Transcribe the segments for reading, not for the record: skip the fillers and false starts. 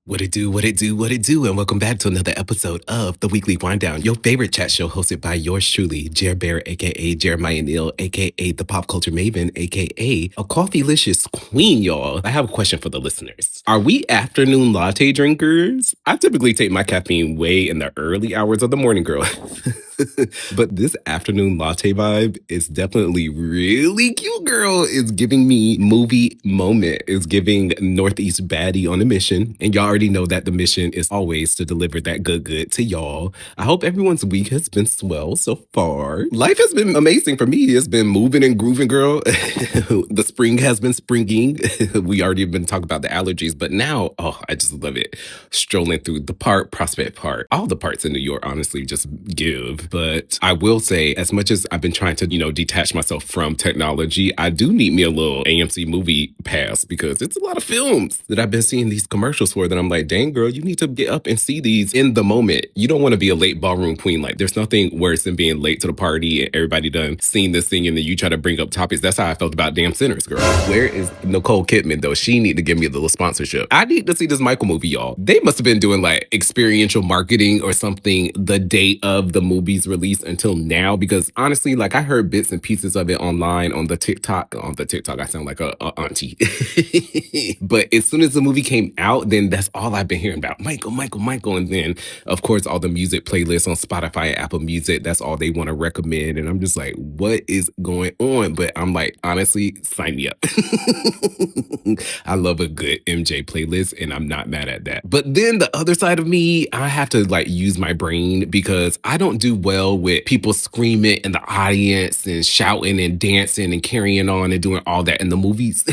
What it do, what it do, what it do, and welcome back to another episode of the Weekly Wind Down, your favorite chat show hosted by yours truly, Jer Bear, aka Jeremiah Neal, aka the Pop Culture Maven, aka a coffee-licious queen, y'all. I have a question for the listeners. Are we afternoon latte drinkers? I typically take my caffeine way in the early hours of the morning, girl. But this afternoon latte vibe is definitely really cute, girl. It's giving me movie moment. It's giving Northeast baddie on a mission. And y'all already know that the mission is always to deliver that good to y'all. I hope everyone's week has been swell so far. Life has been amazing for me. It's been moving and grooving, girl. The spring has been springing. We already been talking about the allergies, but now, oh, I just love it. Strolling through the park, Prospect Park, all the parts in New York, honestly, just give. But I will say, as much as I've been trying to, detach myself from technology, I do need me a little AMC movie pass because it's a lot of films that I've been seeing these commercials for that I'm like, dang, girl, you need to get up and see these in the moment. You don't want to be a late ballroom queen. Like, there's nothing worse than being late to the party and everybody done seen this thing and then you try to bring up topics. That's how I felt about Damn Sinners, girl. Where is Nicole Kidman, though? She need to give me a little sponsorship. I need to see this Michael movie, y'all. They must have been doing like experiential marketing or something the day of the movie's release until now, because honestly, like I heard bits and pieces of it online on the TikTok. On the TikTok, I sound like a auntie. But as soon as the movie came out, then that's all I've been hearing about. Michael. And then, of course, all the music playlists on Spotify and Apple Music, that's all they want to recommend. And I'm just like, what is going on? But I'm like, honestly, sign me up. I love a good MJ playlist and I'm not mad at that. But then the other side of me, I have to like use my brain because I don't do well with people screaming in the audience and shouting and dancing and carrying on and doing all that in the movies.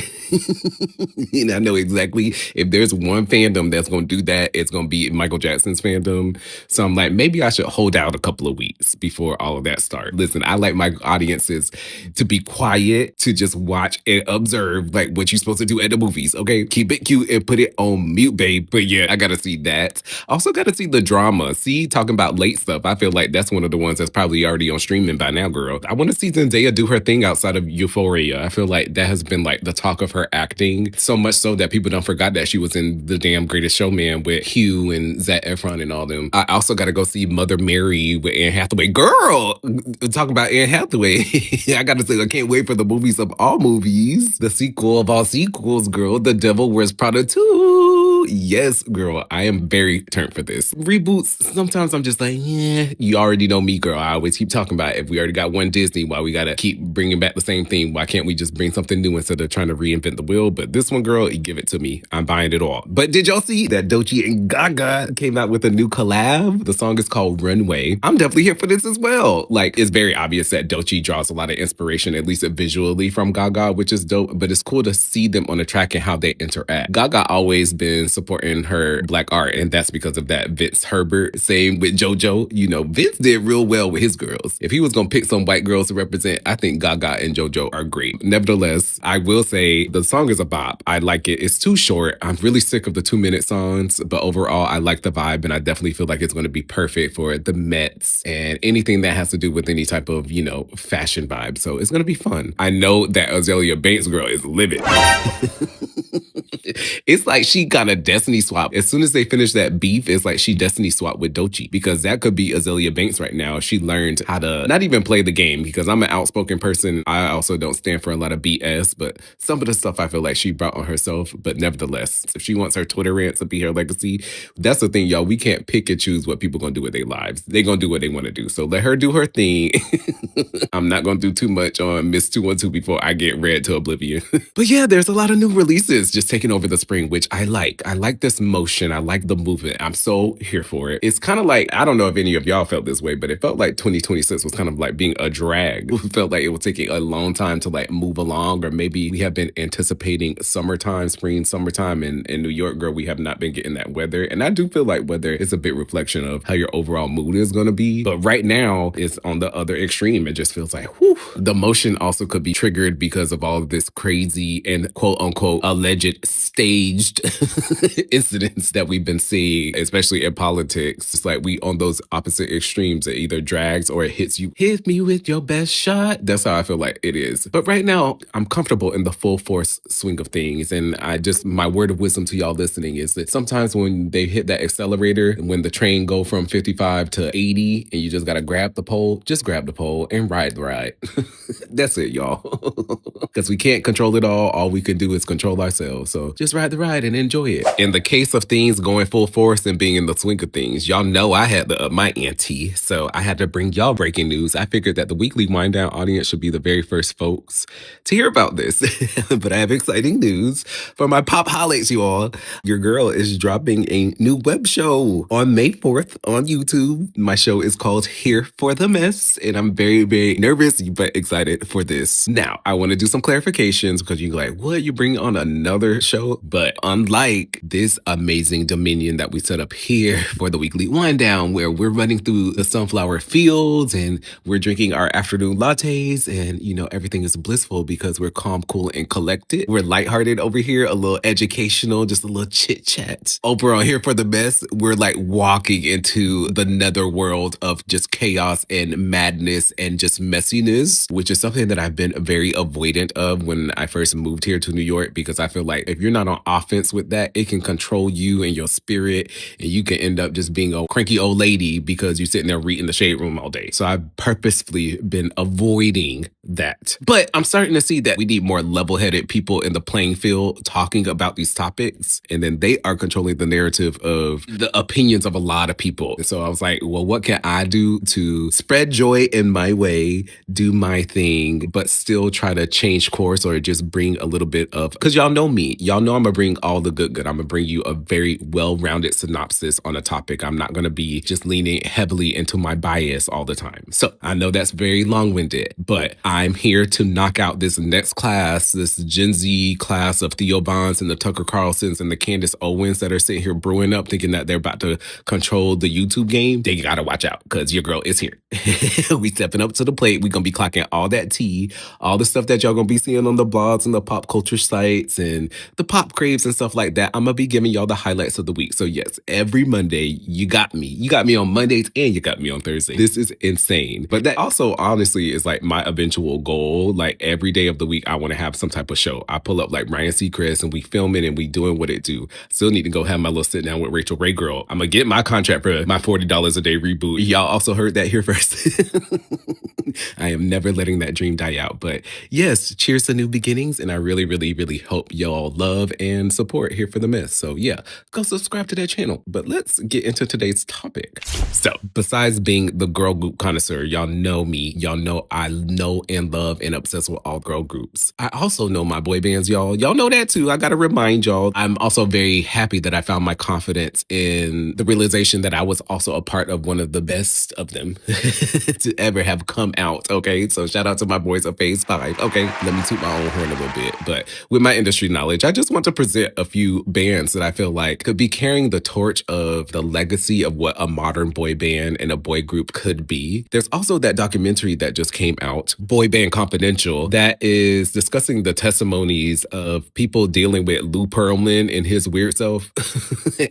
And I know exactly if there's one fandom that's going to do that, it's going to be Michael Jackson's fandom. So I'm like, maybe I should hold out a couple of weeks before all of that starts. Listen, I like my audiences to be quiet, to just watch and observe like what you're supposed to do at the movies, okay? Keep it cute and put it on mute, babe. But yeah, I gotta see that. Also gotta see the drama. See, talking about late stuff, I feel like that's one of the ones that's probably already on streaming by now, girl. I want to see Zendaya do her thing outside of Euphoria. I feel like that has been like the talk of her acting, so much so that people don't forgot that she was in The Damn Greatest Showman with Hugh and Zac Efron and all them. I also gotta go see Mother Mary with Anne Hathaway. Girl, talk about Anne Hathaway. I gotta say, I can't wait for the movies of all movies. The sequel of all sequels, girl. The Devil Wears Prada 2. Yes, girl. I am very turned for this. Reboots, sometimes I'm just like, yeah, you already know me, girl. I always keep talking about it. If we already got one Disney, why we gotta keep bringing back the same thing? Why can't we just bring something new instead of trying to reinvent the wheel? But this one, girl, you give it to me. I'm buying it all. But did y'all see that Doechii and Gaga came out with a new collab? The song is called Runway. I'm definitely here for this as well. Like, it's very obvious that Doechii draws a lot of inspiration, at least visually, from Gaga, which is dope. But it's cool to see them on the track and how they interact. Gaga always been supporting her Black art, and that's because of that Vince Herbert. Same with JoJo. You know, Vince did real well with his girls. If he was gonna pick some white girls to represent, I think Gaga and JoJo are great. Nevertheless, I will say the song is a bop. I like it. It's too short. I'm really sick of the 2-minute songs, but overall, I like the vibe, and I definitely feel like it's going to be perfect for the Mets and anything that has to do with any type of, fashion vibe. So it's going to be fun. I know that Azalea Banks, girl, is livid. It's like she got a destiny swap. As soon as they finish that beef, it's like she destiny swapped with Doechii, because that could be Azalea Banks right now. She learned how to not even play the game, because I'm an outspoken person. I also don't stand for a lot of BS, but some of the stuff I feel like she brought on herself. But nevertheless, if she wants her Twitter rants to be her legacy, that's the thing, y'all. We can't pick and choose what people gonna do with their lives. They gonna do what they want to do. So let her do her thing. I'm not gonna do too much on Miss 212 before I get read to oblivion. But yeah, there's a lot of new releases just taking over the spring, which I like. I like this motion. I like the movement. I'm so here for it. It's kind of like, I don't know if any of y'all felt this way, but it felt like 2026 was kind of like being a drag. It felt like it was taking a long time to like move along, or maybe we have been anticipating summertime, summertime in New York, girl. We have not been getting that weather. And I do feel like weather is a bit reflection of how your overall mood is going to be. But right now it's on the other extreme. It just feels like, whew. The motion also could be triggered because of all of this crazy and quote unquote alleged staged incidents that we've been seeing, especially in politics. It's like we on those opposite extremes. It either drags or it hits you. Hit me with your best shot. That's how I feel like it is. But right now, I'm comfortable in the full force swing of things. And my word of wisdom to y'all listening is that sometimes when they hit that accelerator, when the train go from 55 to 80 and you just got to grab the pole, just grab the pole and ride the ride. That's it, y'all. Because we can't control it all. All we can do is control ourselves. So just ride the ride and enjoy it. In the case of things going full force and being in the swing of things, y'all know I had to up my ante. So I had to bring y'all breaking news. I figured that the weekly wind down audience should be the very first folks to hear about this. But I have exciting news for my pop holics, you all. Your girl is dropping a new web show on May 4th on YouTube. My show is called Here for the Mess, and I'm very, very nervous but excited for this. Now, I want to do some clarifications because you're like, what? You bring on another show? But unlike this amazing dominion that we set up here for the weekly wind down, where we're running through the sunflower fields and we're drinking our afternoon lattes and, everything is blissful because we're calm, cool, and collected. We're lighthearted over here, a little educational, just a little chit chat. Over on Here for the Mess, we're like walking into the netherworld of just chaos and madness and just messiness, which is something that I've been very avoidant of when I first moved here to New York, because I feel like if you're not on offense with that, it can control you and your spirit, and you can end up just being a cranky old lady because you're sitting there reading the shade room all day. So I've purposefully been avoiding that. But I'm starting to see that we need more level-headed people in the playing field talking about these topics, and then they are controlling the narrative of the opinions of a lot of people. And so I was like, well, what can I do to spread joy in my way, do my thing, but still try to change course or just bring a little bit of, because y'all know me. Y'all know I'm going to bring all the good. I'm going to bring you a very well-rounded synopsis on a topic. I'm not going to be just leaning heavily into my bias all the time. So I know that's very long-winded, but I'm here to knock out this next class, this Gen Z class of Theo Bonds and the Tucker Carlsons and the Candace Owens that are sitting here brewing up thinking that they're about to control the YouTube game. They got to watch out because your girl is here. We stepping up to the plate. We're going to be clocking all that tea, all the stuff that y'all going to be seeing on the blogs and the pop culture sites and the pop craves and stuff like that. I'm going to be giving y'all the highlights of the week. So yes, every Monday, you got me. You got me on Mondays and you got me on Thursdays. This is insane. But that also honestly is like my eventual goal. Like every day of the week, I want to have some type of show. I pull up like Ryan Seacrest and we film it and we doing what it do. Still need to go have my little sit down with Rachel Ray girl. I'm going to get my contract for my $40 a day reboot. Y'all also heard that here first. I am never letting that dream die out. But yes, cheers to new beginnings. And I really, really, really hope y'all love and support Here for the Mess. So yeah, go subscribe to that channel. But let's get into today's topic. So besides being the girl group connoisseur, y'all know me. Y'all know I know and love and obsessed with all girl groups. I also know my boy bands, y'all. Y'all know that too. I got to remind y'all. I'm also very happy that I found my confidence in the realization that I was also a part of one of the best of them to ever have come out. Okay. So shout out to my boys of Phase 5. Okay. Let me toot my own horn a little bit. But with my industry knowledge, I just want to present a few bands that I feel like could be carrying the torch of the legacy of what a modern boy band and a boy group could be. There's also that documentary that just came out, Boyband Confidential, that is discussing the testimonies of people dealing with Lou Pearlman and his weird self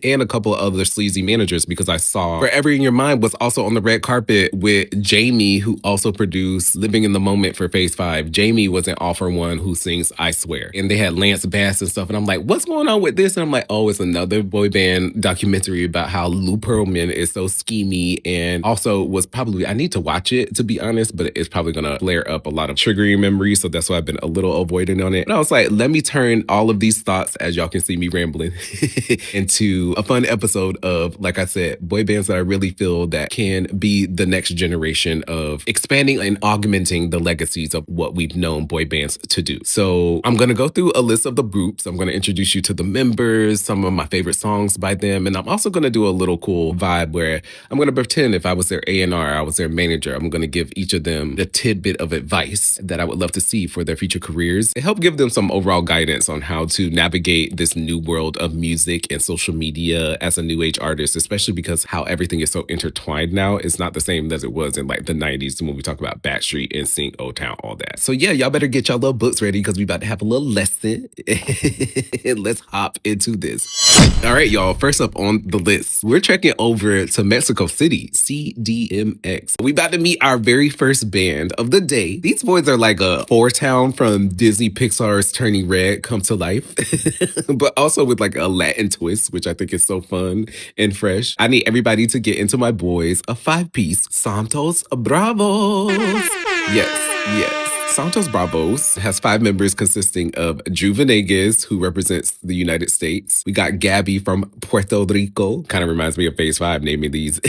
and a couple of other sleazy managers, because I saw Forever in Your Mind was also on the red carpet with Jamie, who also produced Living in the Moment for Phase 5. Jamie was an All for One who sings I Swear. And they had Lance Bass and stuff. And I'm like, what's going on with this? And I'm like, oh, it's another boy band documentary about how Lou Pearlman is so schemy and also was probably, I need to watch it to be honest, but it's probably going to flare up a lot of triggering memories. So that's why I've been a little avoidant on it. And I was like, let me turn all of these thoughts, as y'all can see me rambling, into a fun episode of, like I said, boy bands that I really feel that can be the next generation of expanding and augmenting the legacies of what we've known boy bands to do. So I'm going to go through a list of the groups. I'm going to introduce you to the members, some of my favorite songs by them. And I'm also going to do a little cool vibe where I'm going to pretend if I was their A&R, I was their manager. I'm going to give each of them the tidbit of advice that I would love to see for their future careers and help give them some overall guidance on how to navigate this new world of music and social media as a new age artist, especially because how everything is so intertwined now. It's not the same as it was in like the 90s when we talk about Backstreet, NSYNC, O-Town, all that. So yeah, y'all better get y'all little books ready because we about to have a little lesson. Let's hop into into this. All right, y'all. First up on the list, we're trekking over to Mexico City, CDMX. We about to meet our very first band of the day. These boys are like a four-town from Disney Pixar's Turning Red come to life, but also with like a Latin twist, which I think is so fun and fresh. I need everybody to get into my boys, a five-piece Santos Bravos. Yes. Santos Bravos has five members consisting of Drew Venegas, who represents the United States. We got Gabby from Puerto Rico. Kind of reminds me of Phase 5 naming these.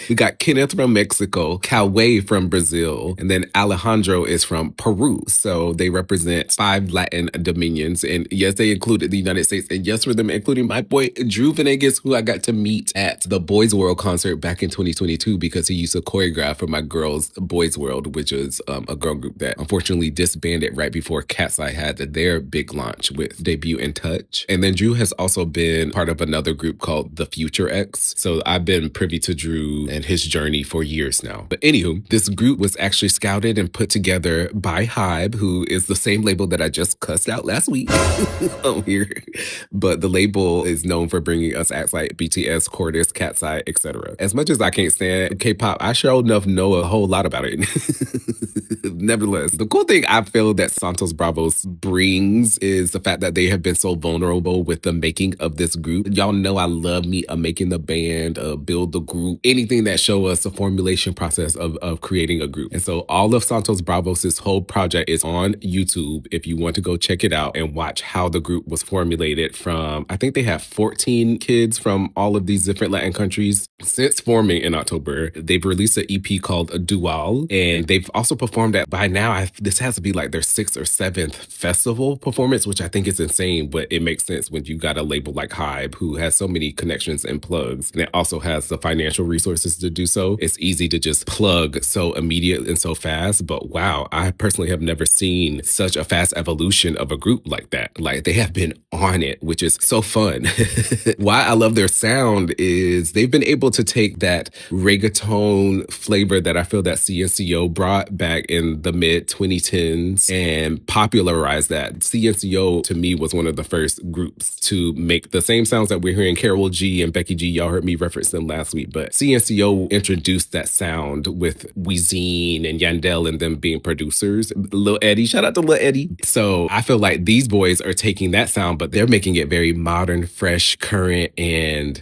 We got Kenneth from Mexico, Cauê from Brazil, and then Alejandro is from Peru. So they represent five Latin dominions. And yes, they included the United States. And yes, for them, including my boy Drew Venegas, who I got to meet at the Boys World concert back in 2022 because he used to choreograph for my girls' Boys World, which is a girl group that unfortunately disbanded right before Cat's Eye had their big launch with Debut and Touch. And then Drew has also been part of another group called The Future X. So I've been privy to Drew and his journey for years now. But anywho, this group was actually scouted and put together by Hybe, who is the same label that I just cussed out last week on here. But the label is known for bringing us acts like BTS, Cordis, Cat's Eye, etc. As much as I can't stand K-pop, I sure enough know a whole lot about it. Nevertheless, the cool thing I feel that Santos Bravos brings is the fact that they have been so vulnerable with the making of this group. Y'all know I love me making the band, build the group, anything that show us the formulation process of creating a group. And so all of Santos Bravos' whole project is on YouTube if you want to go check it out and watch how the group was formulated from, I think they have 14 kids from all of these different Latin countries. Since forming in October, they've released an EP called Dual, and they've also performed at, by now, this has to be like their 6th or 7th festival performance, which I think is insane, but it makes sense when you got a label like Hybe, who has so many connections and plugs, and it also has the financial resources to do so. It's easy to just plug so immediate and so fast, but wow, I personally have never seen such a fast evolution of a group like that. Like, they have been on it, which is so fun. Why I love their sound is they've been able to take that reggaeton flavor that I feel that CNCO brought back in the mid-2010s and popularize that. CNCO, to me, was one of the first groups to make the same sounds that we're hearing Karol G and Becky G. Y'all heard me reference them last week, but CNCO introduced that sound with Weezine and Yandel and them being producers. Lil Eddie, shout out to Lil Eddie. So I feel like these boys are taking that sound, but they're making it very modern, fresh, current, and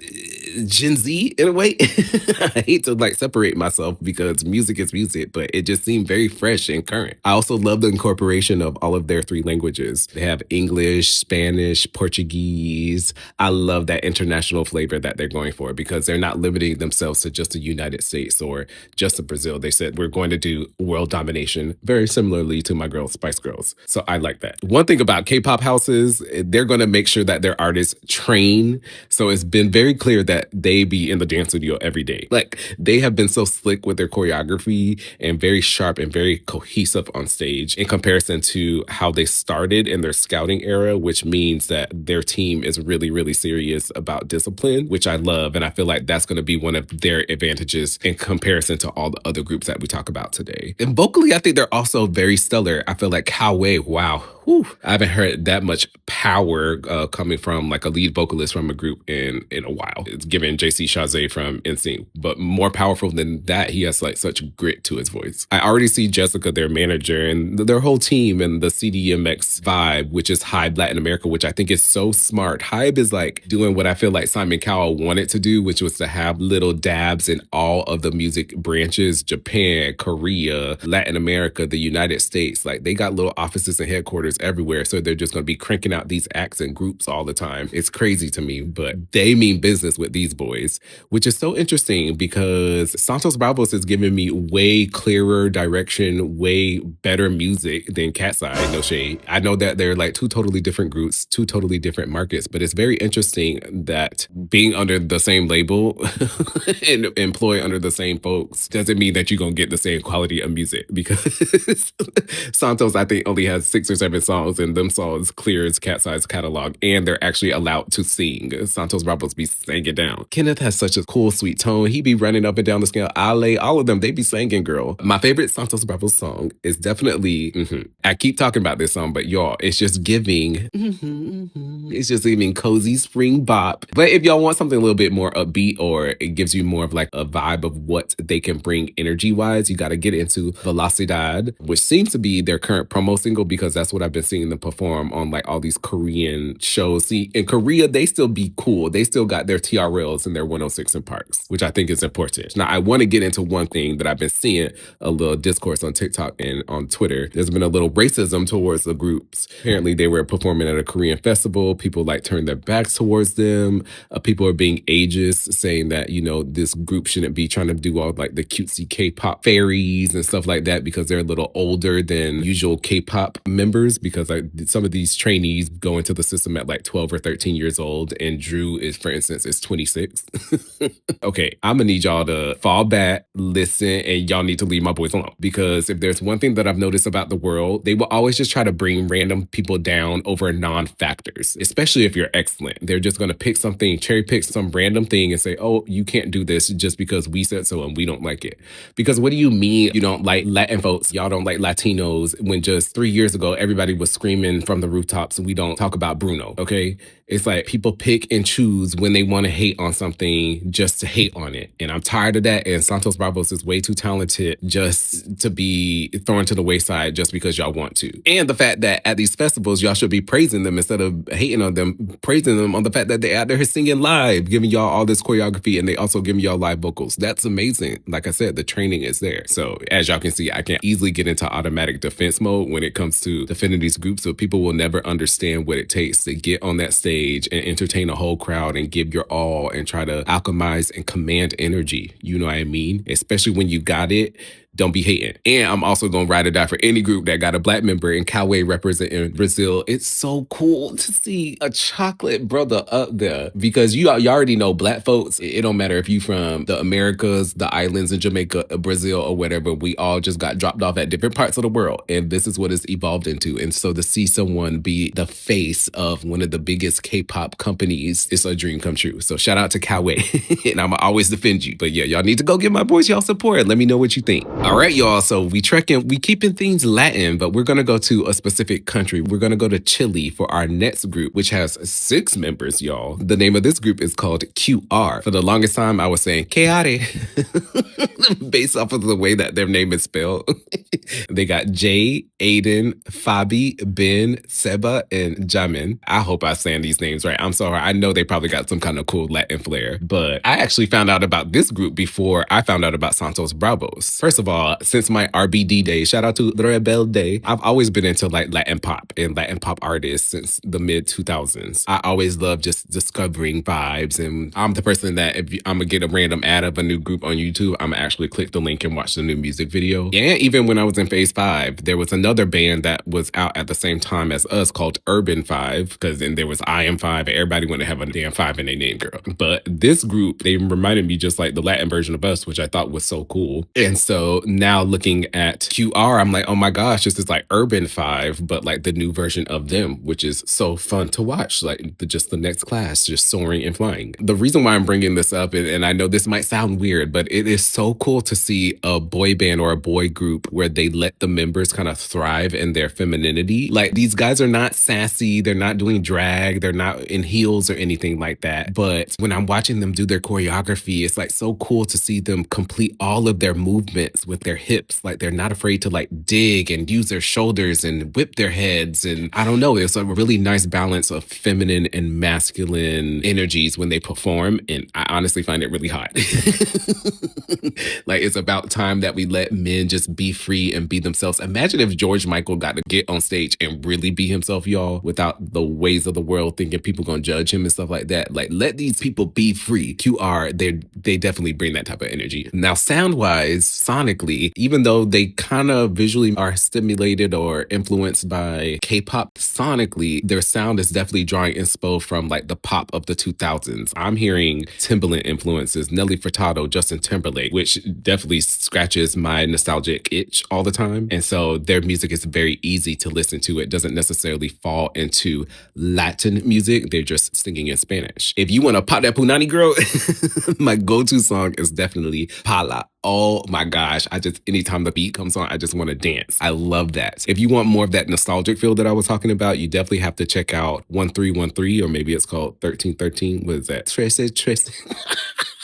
Gen Z in a way. I hate to like separate myself because music is music, but it just seemed very fresh and current. I also love the incorporation of all of their three languages. They have English, Spanish, Portuguese. I love that international flavor that they're going for because they're not limiting themselves to just the United States or just to Brazil. They said, we're going to do world domination, very similarly to my girls, Spice Girls. So I like that. One thing about K-pop houses, they're going to make sure that their artists train. So it's been very clear that they be in the dance studio every day. Like, they have been so slick with their choreography and very sharp and very cohesive on stage in comparison to how they started in their scouting era, which means that their team is really, really serious about discipline, which I love. And I feel like that's going to be one of their advantages in comparison to all the other groups that we talk about today. And vocally, I think they're also very stellar. I feel like Cauê, wow. Whew, I haven't heard that much power coming from like a lead vocalist from a group in a while. It's given JC Chazé from NSYNC, but more powerful than that, he has like such grit to his voice. I already see Jessica, their manager, and their whole team and the CDMX vibe, which is Hybe Latin America, which I think is so smart. Hybe is like doing what I feel like Simon Cowell wanted to do, which was to have little dabs in all of the music branches, Japan, Korea, Latin America, the United States. Like, they got little offices and headquarters everywhere, so they're just going to be cranking out these acts and groups all the time. It's crazy to me, but they mean business with these boys, which is so interesting because Santos Bravos is giving me way clearer direction, way better music than Cat's Eye, no shade. I know that they're like two totally different groups, two totally different markets, but it's very interesting that being under the same label and employed under the same folks doesn't mean that you're going to get the same quality of music, because Santos, I think, only has 6 or 7 performing songs, and them songs clears Cat's Eye's catalog, and they're actually allowed to sing. Santos Bravos be singing down. Kenneth has such a cool, sweet tone. He be running up and down the scale. Ale, all of them, they be singing, girl. My favorite Santos Bravos song is definitely, I keep talking about this song, but y'all, it's just giving, it's just giving cozy spring bop. But if y'all want something a little bit more upbeat, or it gives you more of like a vibe of what they can bring energy-wise, you got to get into Velocidad, which seems to be their current promo single, because that's what I've been seeing them perform on like all these Korean shows. See, in Korea, they still be cool. They still got their TRLs and their 106 in parks, which I think is important. Now, I want to get into one thing that I've been seeing a little discourse on TikTok and on Twitter. There's been a little racism towards the groups. Apparently, they were performing at a Korean festival. People like turned their backs towards them. People are being ageist, saying that, you know, this group shouldn't be trying to do all like the cutesy K-pop fairies and stuff like that, because they're a little older than usual K-pop members, because some of these trainees go into the system at like 12 or 13 years old, and Drew is, for instance, is 26. Okay, I'm gonna need y'all to fall back, listen, and y'all need to leave my boys alone, because if there's one thing that I've noticed about the world, they will always just try to bring random people down over non-factors, especially if you're excellent. They're just gonna pick something, cherry pick some random thing and say, oh, you can't do this just because we said so and we don't like it. Because what do you mean you don't like Latin folks, y'all don't like Latinos, when just 3 years ago everybody was screaming from the rooftops and we don't talk about Bruno, okay? It's like people pick and choose when they want to hate on something just to hate on it. And I'm tired of that. And Santos Bravos is way too talented just to be thrown to the wayside just because y'all want to. And the fact that at these festivals, y'all should be praising them instead of hating on them, praising them on the fact that they're out there singing live, giving y'all all this choreography, and they also giving y'all live vocals. That's amazing. Like I said, the training is there. So as y'all can see, I can easily get into automatic defense mode when it comes to defending these groups. So people will never understand what it takes to get on that stage and entertain a whole crowd and give your all and try to alchemize and command energy. You know what I mean? Especially when you got it. Don't be hating. And I'm also going to ride or die for any group that got a black member, and Cauê representing Brazil. It's so cool to see a chocolate brother up there, because you already know black folks, it don't matter if you from the Americas, the islands in Jamaica, Brazil, or whatever. We all just got dropped off at different parts of the world, and this is what it's evolved into. And so to see someone be the face of one of the biggest K-pop companies, it's a dream come true. So shout out to Cauê, and I'm always defend you. But yeah, y'all need to go give my boys y'all support. Let me know what you think. All right, y'all. So we keeping things Latin, but we're going to go to a specific country. We're going to go to Chile for our next group, which has 6 members, y'all. The name of this group is called QR. For the longest time, I was saying Keare, based off of the way that their name is spelled. They got Jay, Aiden, Fabi, Ben, Seba, and Jamin. I hope I'm saying these names right. I'm sorry. I know they probably got some kind of cool Latin flair, but I actually found out about this group before I found out about Santos Bravos. First of all, since my RBD days, shout out to the Rebel Day, I've always been into like Latin pop and Latin pop artists since the mid 2000s. I always love just discovering vibes, and I'm the person that if I'm gonna get a random ad of a new group on YouTube, I'm gonna actually click the link and watch the new music video. And even when I was in Phase 5, there was another band that was out at the same time as us called Urban 5, because then there was I Am 5, and everybody wanted to have a damn 5 in their name, girl. But this group, they reminded me just like the Latin version of us, which I thought was so cool. And so now looking at QR, I'm like, oh my gosh, this is like Urban 5, but like the new version of them, which is so fun to watch. Like just the next class, just soaring and flying. The reason why I'm bringing this up, and I know this might sound weird, but it is so cool to see a boy band or a boy group where they let the members kind of thrive in their femininity. Like these guys are not sassy, they're not doing drag, they're not in heels or anything like that. But when I'm watching them do their choreography, it's like so cool to see them complete all of their movements with their hips. Like they're not afraid to like dig and use their shoulders and whip their heads. And I don't know, it's a really nice balance of feminine and masculine energies when they perform. And I honestly find it really hot. Like it's about time that we let men just be free and be themselves. Imagine if George Michael got to get on stage and really be himself, y'all, without the ways of the world thinking people gonna judge him and stuff like that. Like let these people be free. QR, they definitely bring that type of energy. Now sound wise, sonically, lyrically, even though they kind of visually are stimulated or influenced by K-pop, sonically, their sound is definitely drawing inspo from like the pop of the 2000s. I'm hearing Timbaland influences, Nelly Furtado, Justin Timberlake, which definitely scratches my nostalgic itch all the time. And so their music is very easy to listen to. It doesn't necessarily fall into Latin music. They're just singing in Spanish. If you want to pop that punani, girl, my go-to song is definitely Pala. Oh my gosh. Anytime the beat comes on, I just want to dance. I love that. If you want more of that nostalgic feel that I was talking about, you definitely have to check out 1313, or maybe it's called 1313. What is that? Tracy.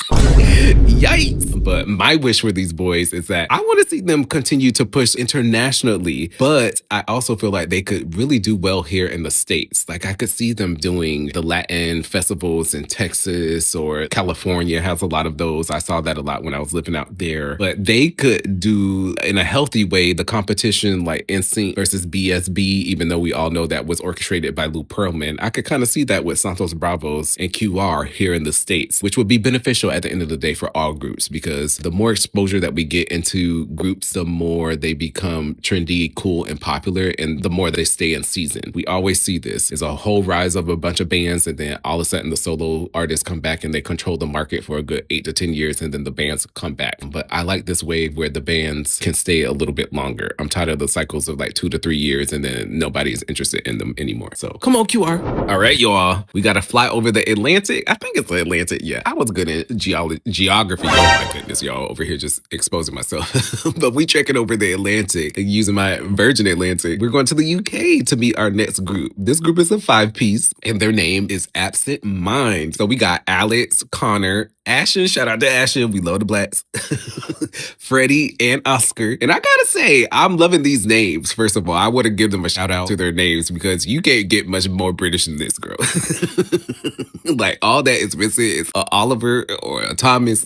Yikes. But my wish for these boys is that I want to see them continue to push internationally, but I also feel like they could really do well here in the States. Like I could see them doing the Latin festivals in Texas, or California has a lot of those. I saw that a lot when I was living out there. But they could do, in a healthy way, the competition like NSYNC versus BSB, even though we all know that was orchestrated by Lou Pearlman. I could kind of see that with Santos Bravos and QR here in the States, which would be beneficial at the end of the day for all groups, because the more exposure that we get into groups, the more they become trendy, cool, and popular, and the more they stay in season. We always see this. There's a whole rise of a bunch of bands, and then all of a sudden the solo artists come back and they control the market for a good 8 to 10 years, and then the bands come back. But I like this wave where the bands can stay a little bit longer. I'm tired of the cycles of like 2 to 3 years and then nobody's interested in them anymore. So come on, QR. All right, y'all. We got to fly over the Atlantic. I think it's the Atlantic. Yeah, I was good at geography. Oh my goodness, y'all, over here just exposing myself. But we trekking over the Atlantic and using my Virgin Atlantic. We're going to the UK to meet our next group. This group is a 5-piece and their name is Absent Mind. So we got Alex, Connor, Ashton, shout out to Ashton, we love the blacks, Freddie, and Oscar. And I gotta say, I'm loving these names. First of all, I want to give them a shout out to their names, because you can't get much more British than this, girl. Like, all that is missing is a Oliver or a Thomas,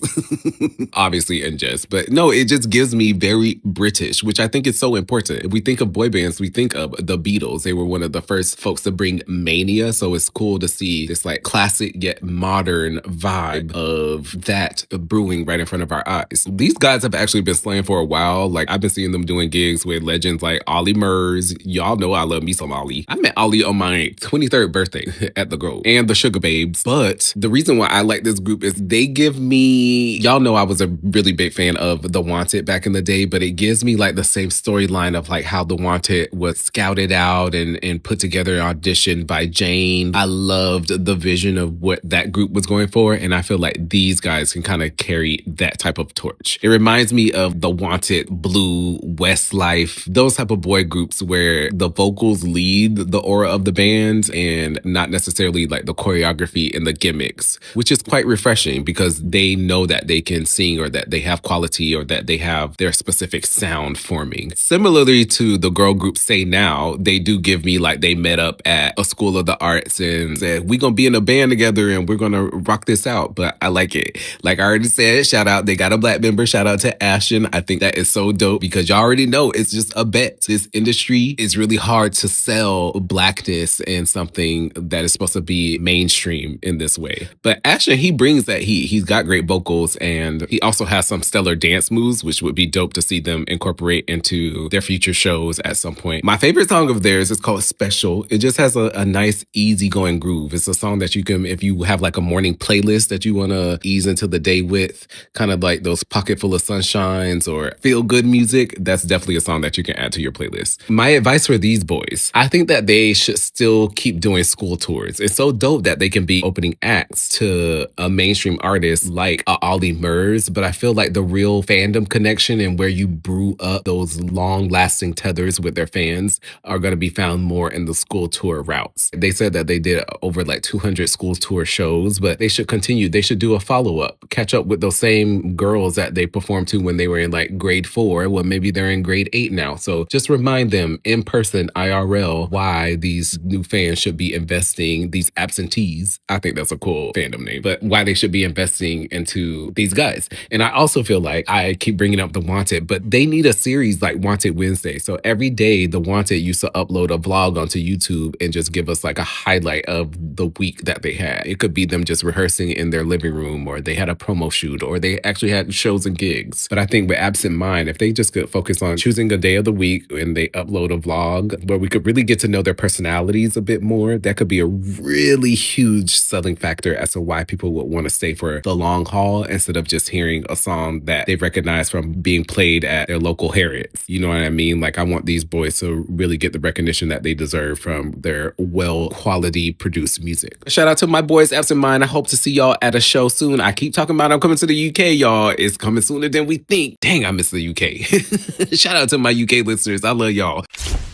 obviously, and Jess. But no, it just gives me very British, which I think is so important. If we think of boy bands, we think of the Beatles. They were one of the first folks to bring mania. So it's cool to see this like classic yet modern vibe of that brewing right in front of our eyes. These guys have actually been slaying for a while. Like, I've been seeing them doing gigs with legends like Ollie Murs. Y'all know I love me some Ollie. I met Ollie on my 23rd birthday at the Grove, and the Sugar Babes. But the reason why I like this group is they give me, y'all know I was a really big fan of The Wanted back in the day, but it gives me like the same storyline of like how The Wanted was scouted out and put together and auditioned by Jane. I loved the vision of what that group was going for, and I feel like these guys can kind of carry that type of torch. It reminds me of The Wanted, Blue, Westlife, those type of boy groups where the vocals lead the aura of the band and not necessarily like the choreography and the gimmicks, which is quite refreshing because they know that they can sing, or that they have quality, or that they have their specific sound forming. Similarly to the girl group Say Now, they do give me like they met up at a school of the arts and said, we're going to be in a band together and we're going to rock this out. But I like it. Like I already said, shout out, they got a black member. Shout out to Ashton. I think that is so dope because y'all already know it's just a bet. This industry is really hard to sell blackness and something that is supposed to be mainstream in this way. But Ashton, he brings that heat. He's got great vocals, and he also has some stellar dance moves, which would be dope to see them incorporate into their future shows at some point. My favorite song of theirs is called Special. It just has a nice, easygoing groove. It's a song that you can, if you have like a morning playlist that you want to ease into the day with, kind of like those Pocket Full of Sunshines or feel good music, that's definitely a song that you can add to your playlist. My advice for these boys, I think that they should still keep doing school tours. It's so dope that they can be opening acts to a mainstream artist like Ollie Murs, but I feel like the real fandom connection and where you brew up those long-lasting tethers with their fans are going to be found more in the school tour routes. They said that they did over like 200 school tour shows, but they should continue. They should do a follow-up, catch up with those same girls that they performed to when they were in like grade 4. Well, maybe they're in grade 8 now. So just remind them in person, IRL, why these new fans should be investing, these absentees, I think that's a cool fandom name, but why they should be investing into these guys. And I also feel like I keep bringing up The Wanted, but they need a series like Wanted Wednesday. So every day The Wanted used to upload a vlog onto YouTube and just give us like a highlight of the week that they had. It could be them just rehearsing in their living room, or they had a promo shoot or they actually had shows and gigs. But I think with Absent Mind, if they just could focus on choosing a day of the week and they upload a vlog where we could really get to know their personalities a bit more, that could be a really huge selling factor as to why people would want to stay for the long haul instead of just hearing a song that they recognize from being played at their local Harrods. You know what I mean? Like, I want these boys to really get the recognition that they deserve from their well quality produced music. Shout out to my boys Absent Mind. I hope to see y'all at a show soon. I keep talking about I'm coming to the UK, y'all. It's coming sooner than we think. Dang, I miss the UK. Shout out to my UK listeners. I love y'all.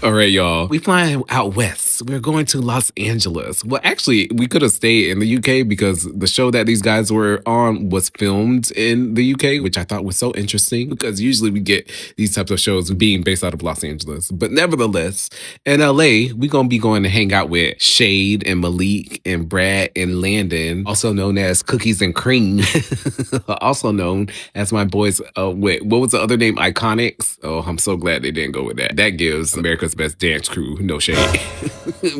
All right, y'all. We flying out west. We're going to Los Angeles. Well, actually, we could have stayed in the UK because the show that these guys were on was filmed in the UK, which I thought was so interesting because usually we get these types of shows being based out of Los Angeles. But nevertheless, in LA, we're going to be going to hang out with Shade and Malik and Brad and Landon, also known as Cookies and Cream, also known as my boys with, what was the other name? Iconics. Oh, I'm so glad they didn't go with that. That gives America's Best Dance Crew no shade.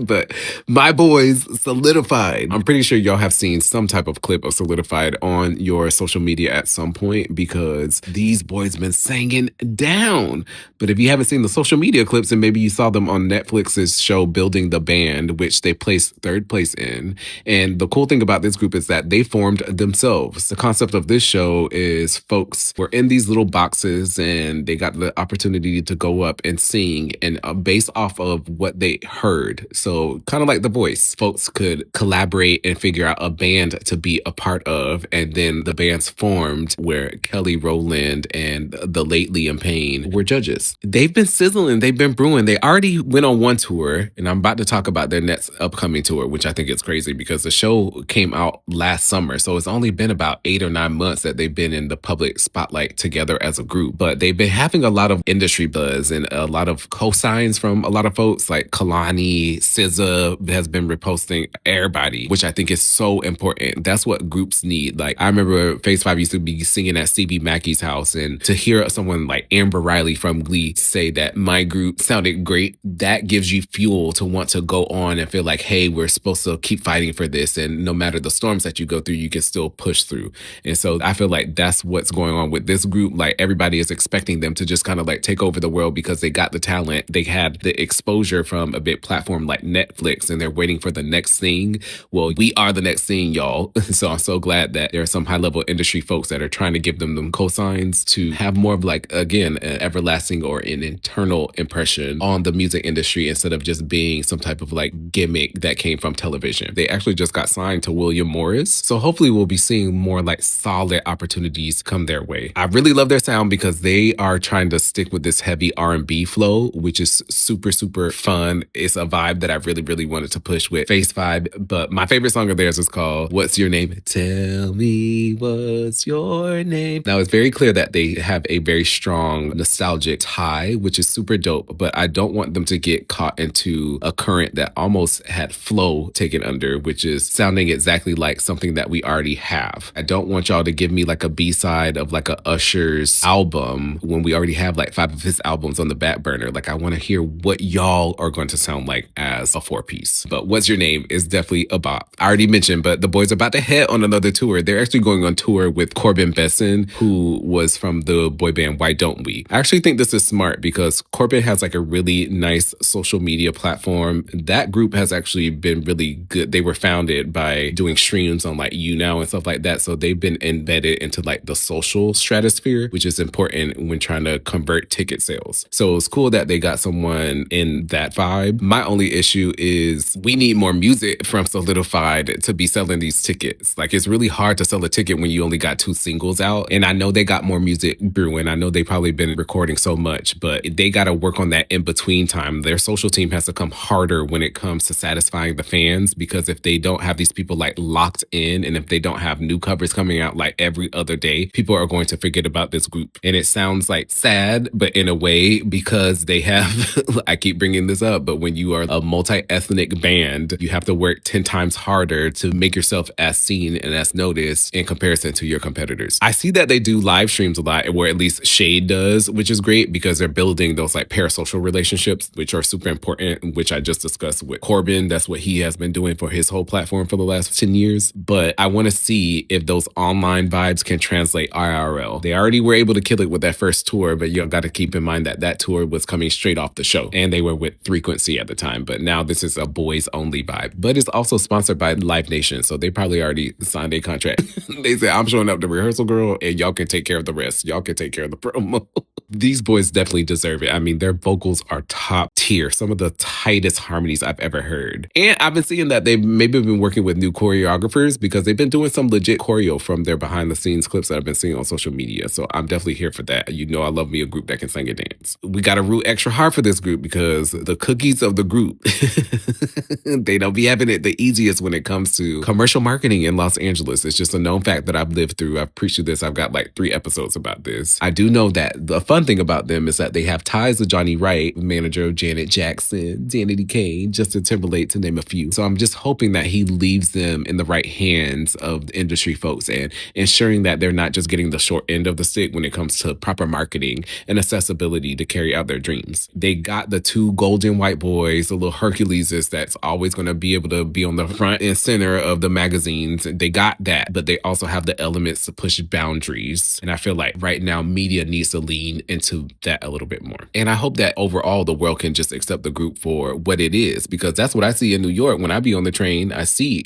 But my boys, Soulidified. I'm pretty sure y'all have seen some type of clip of Soulidified on your social media at some point because these boys been singing down. But if you haven't seen the social media clips, and maybe you saw them on Netflix's show Building the Band, which they placed third place in. And the cool thing about this group is that they formed themselves. The concept of this show is folks were in these little boxes and they got the opportunity to go up and sing and based off of what they heard. So kind of like The Voice, folks could collaborate and figure out a band to be a part of. And then the bands formed where Kelly Rowland and the late Liam Payne were judges. They've been sizzling. They've been brewing. They already went on one tour, and I'm about to talk about their next upcoming tour, which I think is crazy because the show came out last summer. So it's only been about 8 or 9 months that they've been in the public spotlight together as a group. But they've been having a lot of industry buzz and a lot of cosigns from a lot of folks like Kalani, SZA has been reposting everybody, which I think is so important. That's what groups need. Like, I remember Phase 5 used to be singing at Stevie Mackey's house, and to hear someone like Amber Riley from Glee say that my group sounded great, that gives you fuel to want to go on and feel like, hey, we're supposed to keep fighting for this. And no matter the storms that you go through, you can still push through. And so I feel like that's what's going on with this group. Like, everybody is expecting them to just kind of like take over the world because they got the talent. They had the exposure from a big platform like Netflix, and they're waiting for the next thing. Well, we are the next thing, y'all. So I'm so glad that there are some high level industry folks that are trying to give them cosigns to have more of like, again, an everlasting or an internal impression on the music industry instead of just being some type of like gimmick that came from television. They actually just got signed to William Morris. So hopefully we'll be seeing more like solid opportunities come their way. I really love their sound because they are trying to stick with this heavy R&B flow, which is super, super fun. It's a vibe that I really, really wanted to push with Phase 5. But my favorite song of theirs is called What's Your Name? Tell me what's your name. Now, it's very clear that they have a very strong nostalgic tie, which is super dope, but I don't want them to get caught into a current that almost had flow taken under, which is sounding exactly like something that we already have. I don't want y'all to give me like a B-side of like a Usher's album when we already have like 5 of his albums on the back burner. Like, I want to hear what y'all are going to sound like as a 4-piece. But What's Your Name is definitely a bop. I already mentioned, but the boys are about to head on another tour. They're actually going on tour with Corbin Besson, who was from the boy band Why Don't We? I actually think this is smart because Corbin has like a really nice social media platform. That group has actually been really good. They were founded by doing streams on like YouNow and stuff like that. So they've been embedded into like the social stratosphere, which is important when trying to convert ticket sales. So it's cool that they got someone in that vibe. My only issue is we need more music from Soulidified to be selling these tickets. Like, it's really hard to sell a ticket when you only got 2 singles out. And I know they got more music brewing. I know they probably been recording so much, but they got to work on that in between time. Their social team has to come harder when it comes to satisfying the fans, because if they don't have these people like locked in, and if they don't have new covers coming out like every other day, people are going to forget about this group. And it sounds like sad, but in a way, because they have, I keep bringing this up, but when you are a multi-ethnic band, you have to work 10 times harder to make yourself as seen and as noticed in comparison to your competitors. I see that they do live streams a lot, or at least Shade does, which is great because they're building those like parasocial relationships, which are super important, which I just discussed with Corbin. That's what he has been doing for his whole platform for the last 10 years. But I want to see if those online vibes can translate IRL. They already were able to kill it with that first tour, but you got to keep in mind that that tour was coming straight off the show, and they were with Frequency at the time. But now this is a boys only vibe, but it's also sponsored by Live Nation, so they probably already signed a contract. They said, I'm showing up to rehearsal, girl, and y'all can take care of the rest. Y'all can take care of the promo. These boys definitely deserve it. I mean, their vocals are top tier, some of the tightest harmonies I've ever heard. And I've been seeing that they've maybe been working with new choreographers because they've been doing some legit choreo from their behind the scenes clips that I've been seeing on social media. So I'm definitely here for that. You know, I love me a group that can sing and dance. We got to root extra hard for this group because the cookies of the group, they don't be having it the easiest when it comes to commercial marketing in Los Angeles. It's just a known fact that I've lived through. I've preached this. I've got like 3 episodes about this. I do know that the fun thing about them is that they have ties to Johnny Wright, manager of Janet Jackson, Danity Kane, Justin Timberlake, to name a few. So I'm just hoping that he leaves them in the right hands of the industry folks and ensuring that they're not just getting the short end of the stick when it comes to proper marketing and accessibility to carry out their dreams. They got the 2 golden white boys, the little Herculeses that's always going to be able to be on the front and center of the magazines. They got that, but they also have the elements to push boundaries. And I feel like right now media needs to lean into that a little bit more. And I hope that overall the world can just accept the group for what it is, because that's what I see in New York. When I be on the train, I see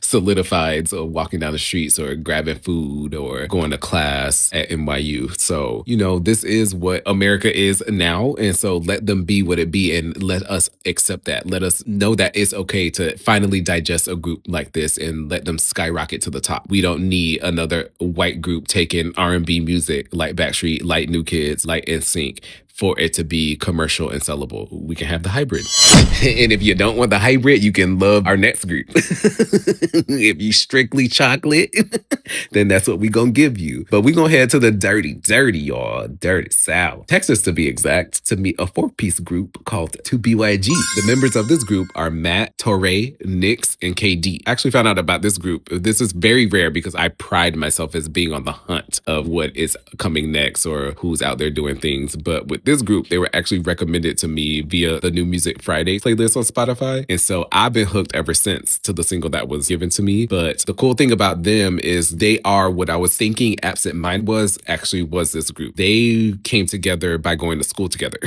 Soulidified, so walking down the streets or grabbing food or going to class at NYU. So, you know, this is what America is now. And so let them be what it be and let us accept that. Let us know that it's okay to finally digest a group like this and let them skyrocket to the top. We don't need another white group taking R&B music like Backstreet, like New Kids, like NSYNC for it to be commercial and sellable. We can have the hybrid. And if you don't want the hybrid, you can love our next group. If you strictly chocolate, then that's what we gonna give you. But we gonna head to the dirty, y'all. Dirty South. Texas, to be exact, to meet a 4-piece group called 2BYG. The members of this group are Matt, Torre, Nix, and KD. I actually found out about this group. This is very rare because I pride myself as being on the hunt of what is coming next or who's out there doing things. But with this group, they were actually recommended to me via the New Music Friday playlist on Spotify. And so I've been hooked ever since to the single that was given to me. But the cool thing about them is they are what I was thinking Absent Mind was this group. They came together by going to school together,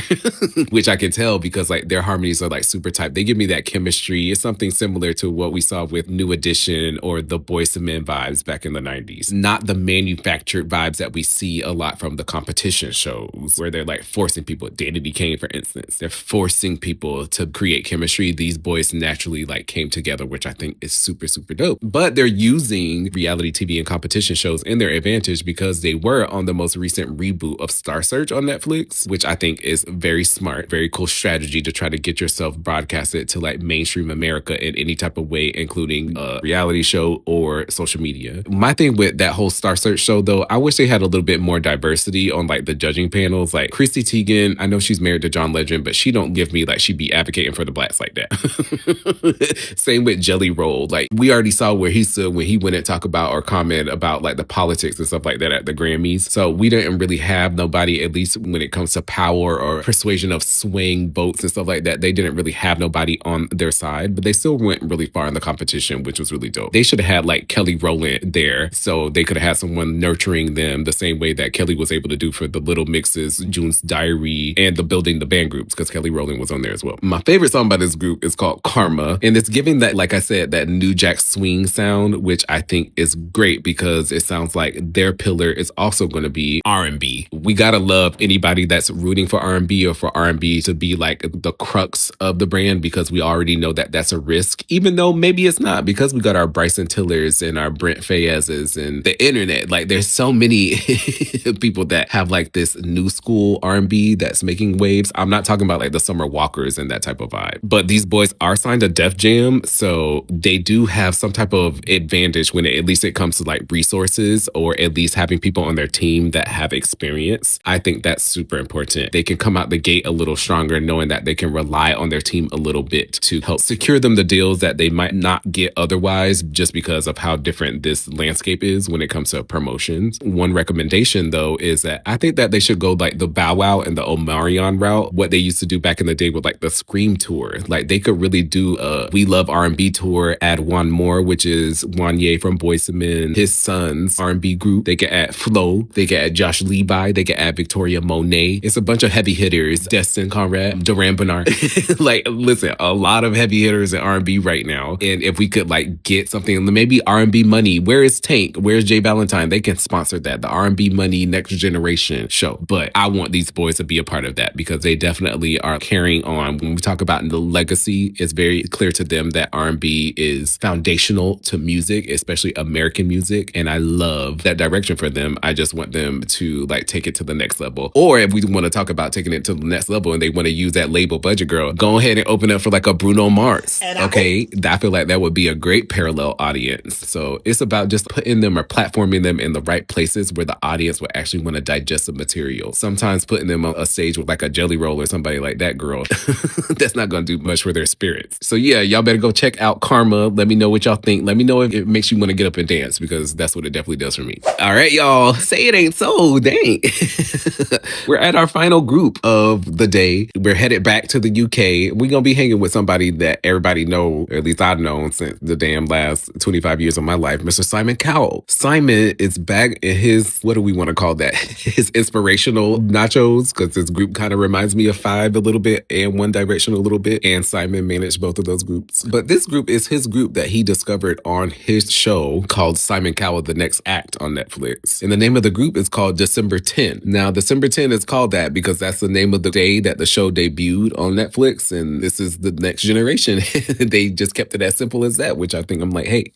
which I can tell because like their harmonies are like super tight. They give me that chemistry. It's something similar to what we saw with New Edition or the Boyz II Men vibes back in the 90s. Not the manufactured vibes that we see a lot from the competition shows where they're like forcing people. Danity Kane, for instance, they're forcing people to create chemistry. These boys naturally like came together, which I think is super, super dope. But they're using reality TV and competition shows in their advantage because they were on the most recent reboot of Star Search on Netflix, which I think is very smart, very cool strategy to try to get yourself broadcasted to like mainstream America in any type of way, including a reality show or social media. My thing with that whole Star Search show, though, I wish they had a little bit more diversity on like the judging panels. Like Chrissy Teigen, I know she's married to John Legend, but she don't give me like she be advocating for the blacks like that. Same with Jelly Roll. Like we already saw where he stood when he went and talk about or comment about like the politics and stuff like that at the Grammys. So we didn't really have nobody, at least when it comes to power or persuasion of swing votes and stuff like that. They didn't really have nobody on their side, but they still went really far in the competition, which was really dope. They should have had like Kelly Rowland there, so they could have had someone nurturing them the same way that Kelly was able to do for the Little Mixes, June's Diary, and the Building the Band groups, because Kelly Rowland was on there as well. My favorite song by this group is called Karma, and it's giving that, like I said, that New Jack Swing sound, which I think is great because it sounds like their pillar is also going to be R&B. We gotta love anybody that's rooting for R&B or for R&B to be like the crux of the brand, because we already know that that's a risk, even though maybe it's not, because we got our Bryson Tillers and our Brent Faiyazes and the internet. Like there's so many people that have like this new school R&B R&B that's making waves. I'm not talking about like the Summer Walkers and that type of vibe. But these boys are signed to Def Jam, so they do have some type of advantage when at least it comes to like resources or at least having people on their team that have experience. I think that's super important. They can come out the gate a little stronger knowing that they can rely on their team a little bit to help secure them the deals that they might not get otherwise just because of how different this landscape is when it comes to promotions. One recommendation though is that I think that they should go like the Bow Wow and the Omarion route, what they used to do back in the day with like the Scream tour. Like they could really do a We Love R&B tour, add one more, which is Wanye from Boyz II Men, his son's R&B group. They could add Flo, they could add Josh Levi, they could add Victoria Monet. It's a bunch of heavy hitters, Destin Conrad, Duran Bernard. Like, listen, a lot of heavy hitters in R&B right now. And if we could like get something, maybe R&B Money, where is Tank? Where's Jay Valentine? They can sponsor that, the R&B Money Next Generation show. But I want these boys to be a part of that because they definitely are carrying on. When we talk about the legacy, it's very clear to them that R&B is foundational to music, especially American music. And I love that direction for them. I just want them to like take it to the next level. Or if we want to talk about taking it to the next level and they want to use that label Budget Girl, go ahead and open up for like a Bruno Mars. Okay, I feel like that would be a great parallel audience. So it's about just putting them or platforming them in the right places where the audience will actually want to digest the material. Sometimes putting them on a stage with like a Jelly Roll or somebody like that, girl, that's not going to do much for their spirits. So yeah, y'all better go check out Karma. Let me know what y'all think. Let me know if it makes you want to get up and dance because that's what it definitely does for me. All right, y'all, say it ain't so, dang. We're at our final group of the day. We're headed back to the UK. We're going to be hanging with somebody that everybody know, or at least I've known since the damn last 25 years of my life, Mr. Simon Cowell. Simon is back in his, what do we want to call that? His inspirational nachos, because this group kind of reminds me of Five a little bit and One Direction a little bit. And Simon managed both of those groups. But this group is his group that he discovered on his show called Simon Cowell, The Next Act on Netflix. And the name of the group is called December 10. Now, December 10 is called that because that's the name of the day that the show debuted on Netflix. And this is the next generation. They just kept it as simple as that, which I think I'm like, hey,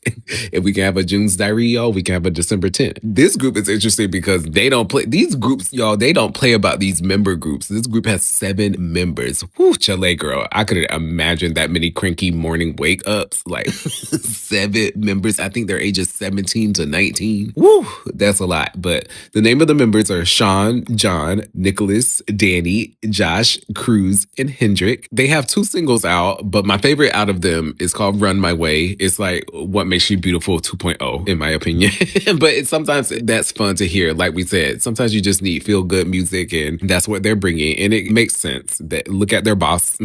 if we can have a June's Diary, y'all, we can have a December 10. This group is interesting because they don't play, these groups, y'all, they don't play about these member groups. This group has 7 members. Whew, Chile, girl. I couldn't imagine that many cranky morning wake ups. Like 7 members. I think their ages 17 to 19. Woo, that's a lot. But the name of the members are Sean, John, Nicholas, Danny, Josh, Cruz, and Hendrik. They have 2 singles out, but my favorite out of them is called Run My Way. It's like What Makes You Beautiful 2.0, in my opinion. But sometimes that's fun to hear. Like we said, sometimes you just need feel good music, and that's what they're bringing. And it makes sense that look at their boss.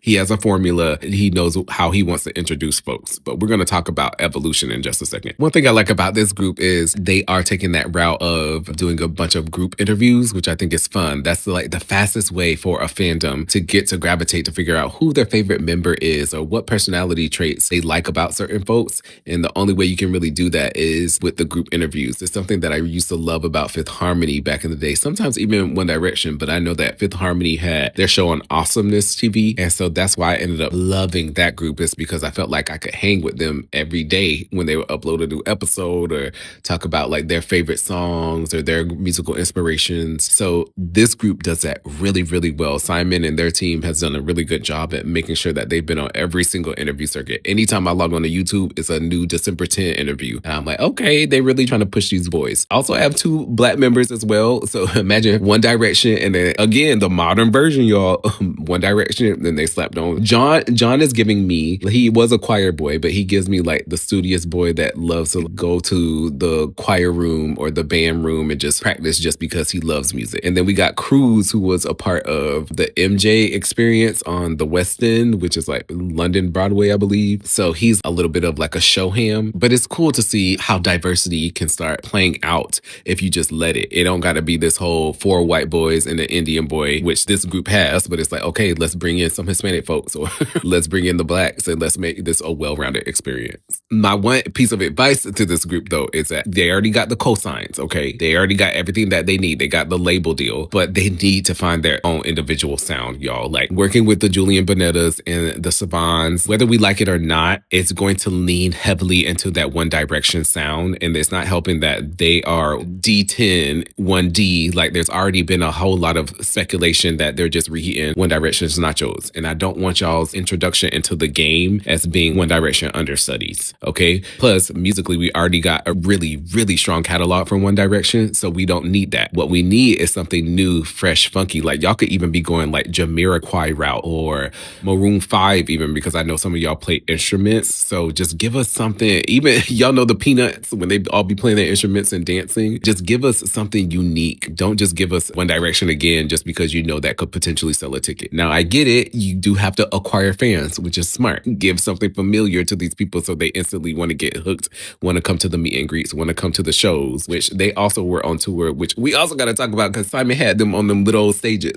He has a formula. He knows how he wants to introduce folks. But we're going to talk about evolution in just a second. One thing I like about this group is they are taking that route of doing a bunch of group interviews, which I think is fun. That's like the fastest way for a fandom to get to gravitate to figure out who their favorite member is or what personality traits they like about certain folks. And the only way you can really do that is with the group interviews. It's something that I used to love about Fifth Harmony back in the day, sometimes even One Direction, but I know that Fifth Harmony had their show on Awesomeness TV. And so that's why I ended up loving that group, is because I felt like I could hang with them every day when they would upload a new episode or talk about like their favorite songs or their musical inspirations. So this group does that really, really well. Simon and their team has done a really good job at making sure that they've been on every single interview circuit. Anytime I log on to YouTube, it's a new December 10 interview. And I'm like, okay, they're really trying to push these boys. Also, I have 2 Black members as well. So imagine One Direction and then again, the modern version, y'all, One Direction, then they slapped on. John is giving me, he was a choir boy, but he gives me like the studious boy that loves to go to the choir room or the band room and just practice just because he loves music. And then we got Cruz, who was a part of the MJ experience on the West End, which is like London Broadway, I believe. So he's a little bit of like a show ham, but it's cool to see how diversity can start playing out if you just let it. It don't got to be this whole 4 white boys and an Indian boy, which this group has, but it's like, okay, let's bring in some Hispanic folks or let's bring in the Blacks and let's make this a well-rounded experience. My one piece of advice to this group though is that they already got the cosigns, okay? They already got everything that they need. They got the label deal, but they need to find their own individual sound, y'all. Like working with the Julian Bonettas and the Savans, whether we like it or not, it's going to lean heavily into that One Direction sound. And it's not helping that they are D10, 1D. Like there's already been a whole lot of speculation that they're just reheating One Direction's Nachos. And I don't want y'all's introduction into the game as being One Direction understudies, okay? Plus, musically, we already got a really, really strong catalog from One Direction, so we don't need that. What we need is something new, fresh, funky. Like, y'all could even be going like Jamiroquai route or Maroon 5 even, because I know some of y'all play instruments. So just give us something. Even y'all know the Peanuts, when they all be playing their instruments and dancing. Just give us something unique. Don't just give us One Direction again just because you know that could potentially sell a ticket. Now, I get it. You do have to acquire fans, which is smart. Give something familiar to these people so they instantly want to get hooked, want to come to the meet and greets, want to come to the shows, which they also were on tour, which we also got to talk about because Simon had them on them little stages.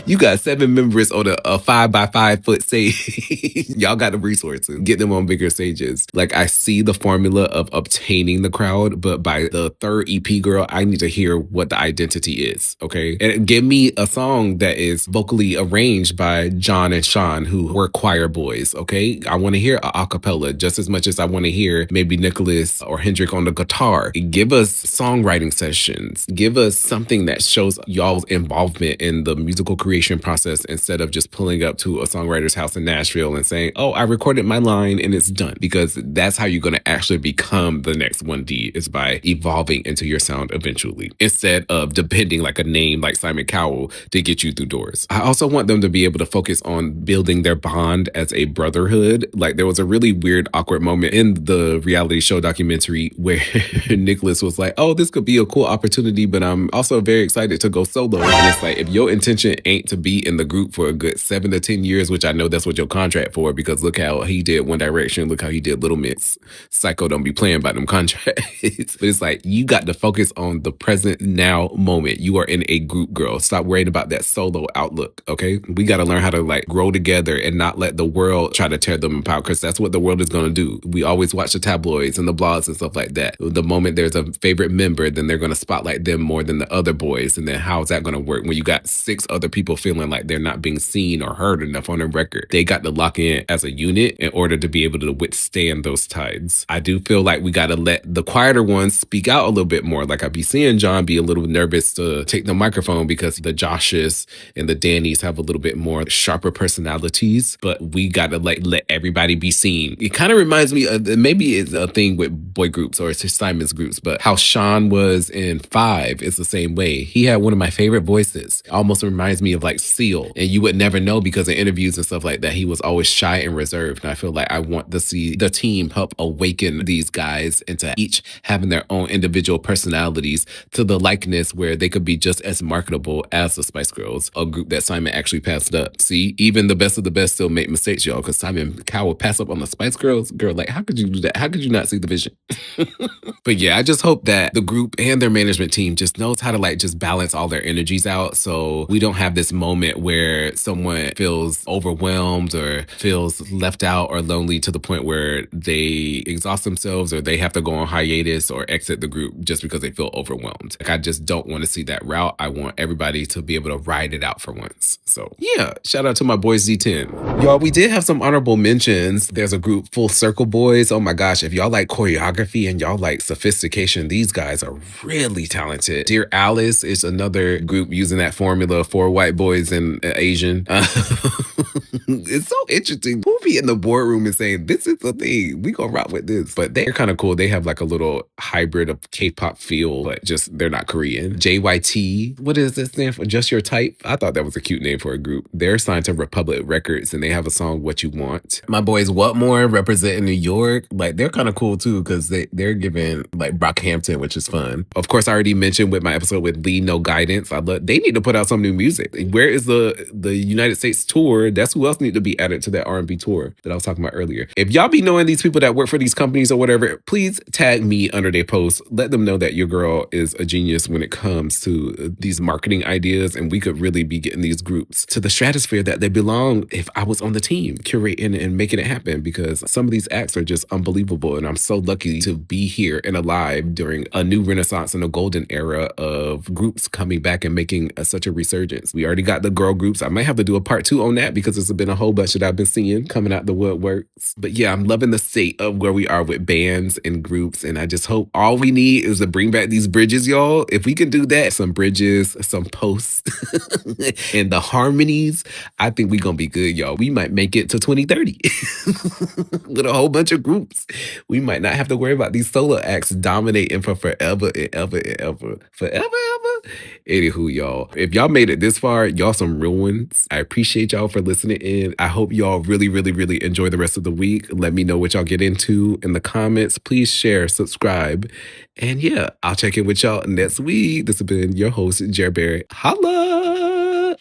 You got 7 members on a 5x5 foot stage. Y'all got the resources. Get them on bigger stages. Like, I see the formula of obtaining the crowd, but by the third EP, girl, I need to hear what the identity is, okay? And give me a song that is vocally arranged by John and Sean, who were choir boys, okay? I want to hear a cappella just as much as I want to hear maybe Nicholas or Hendrik on the guitar. Give us songwriting sessions. Give us something that shows y'all's involvement in the musical creation process instead of just pulling up to a songwriter's house in Nashville and saying, oh, I recorded my line and it's done. Because that's how you're going to actually become the next 1D, is by evolving into your sound eventually, instead of depending like a name like Simon Cowell to get you through doors. I also want them to be able to focus on building their bond as a brotherhood. Like, there was a really weird, awkward moment in the reality show documentary where Nicholas was like, oh, this could be a cool opportunity, but I'm also very excited to go solo. And it's like, if your intention ain't to be in the group for a good 7 to 10 years, which I know that's what your contract for, because look how he did One Direction, look how he did Little Mix. Psycho don't be playing by them contracts. But it's like, you got to focus on the present now moment. You are in a group, girl. Stop worrying about that solo outlook, okay? We got to learn how to like grow together and not let the world try to tear them apart, because that's what the world is going to do. We always watch the tabloids and the blogs and stuff like that. The moment there's a favorite member, then they're going to spotlight them more than the other boys. And then how's that going to work when you got 6 other people feeling like they're not being seen or heard enough on a record? They got to lock in as a unit in order to be able to withstand those tides. I do feel like we got to let the quieter ones speak out a little bit more. Like, I be seeing John be a little nervous to take the microphone because the Joshes and the Dannys have a little bit more sharper personalities, but we got to like let everybody be seen. It kind of reminds me of, maybe it's a thing with boy groups or it's Simon's groups, but how Sean was in 5 is the same way. He had one of my favorite voices. Almost reminds me of like Seal, and you would never know because in interviews and stuff like that, he was always shy and reserved. And I feel like I want to see the team help awaken these guys into each having their own individual personalities to the likeness where they could be just as marketable as the Spice Girls, a group that Simon actually passed up. See, even the best of the best still make mistakes, y'all, because Simon Cowell passed up on the Spice Girls. Girl, like, how could you do that? How could you not see the vision? But yeah, I just hope that the group and their management team just knows how to like just balance all their energies out, so we don't have this moment where someone feels overwhelmed or feels left out or lonely to the point where they exhaust themselves or they have to go on hiatus or exit the group just because they feel overwhelmed. Like, I just don't want to see that route. I want everybody to be able to ride it out for once. So yeah, shout out to my boys Z10. Y'all, we did have some honorable mentions. There's a group, Full Circle Boys. Oh my gosh, if y'all like choreography and y'all like sophistication, these guys are really talented. Dear Alice is another group using that formula, 4 white boys and Asian. It's so interesting. Who be in the boardroom and saying, this is the thing, we gonna rock with this? But they're kind of cool. They have like a little hybrid of K-pop feel, but just they're not Korean. JYT, what is this name for? Just Your Type? I thought that was a cute name for a group. They're signed to Republic Records and they have a song, What You Want. My boys Whatmore representing New York. Like, they're kind of cool too, because they're giving like Brockhampton, which is fun. Of course, I already mentioned with my episode with Lee No Guidance, they need to put out some new music. Where is the United States tour? That's who else need to be added to that R&B tour that I was talking about earlier. If y'all be knowing these people that work for these companies or whatever, please tag me under their posts. Let them know that your girl is a genius when it comes to these marketing ideas, and we could really be getting these groups to the stratosphere that they belong if I was on the team curating and making it happen, because some of these acts are just unbelievable, and I'm so lucky to be here and alive during a new renaissance and a golden era of groups coming back and making such a resurgence. We already got the girl groups. I might have to do a part 2 on that because there's been a whole bunch that I've been seeing coming coming out the woodworks. But yeah, I'm loving the state of where we are with bands and groups. And I just hope all we need is to bring back these bridges, y'all. If we can do that, some bridges, some posts, and the harmonies, I think we're going to be good, y'all. We might make it to 2030 with a whole bunch of groups. We might not have to worry about these solo acts dominating for forever and ever and ever. Forever, ever. Anywho, y'all, if y'all made it this far, y'all some real ones. I appreciate y'all for listening in. I hope y'all really, really, really enjoy the rest of the week. Let me know what y'all get into in the comments. Please share, subscribe. And yeah, I'll check in with y'all next week. This has been your host, Jerry Barrett. Holla!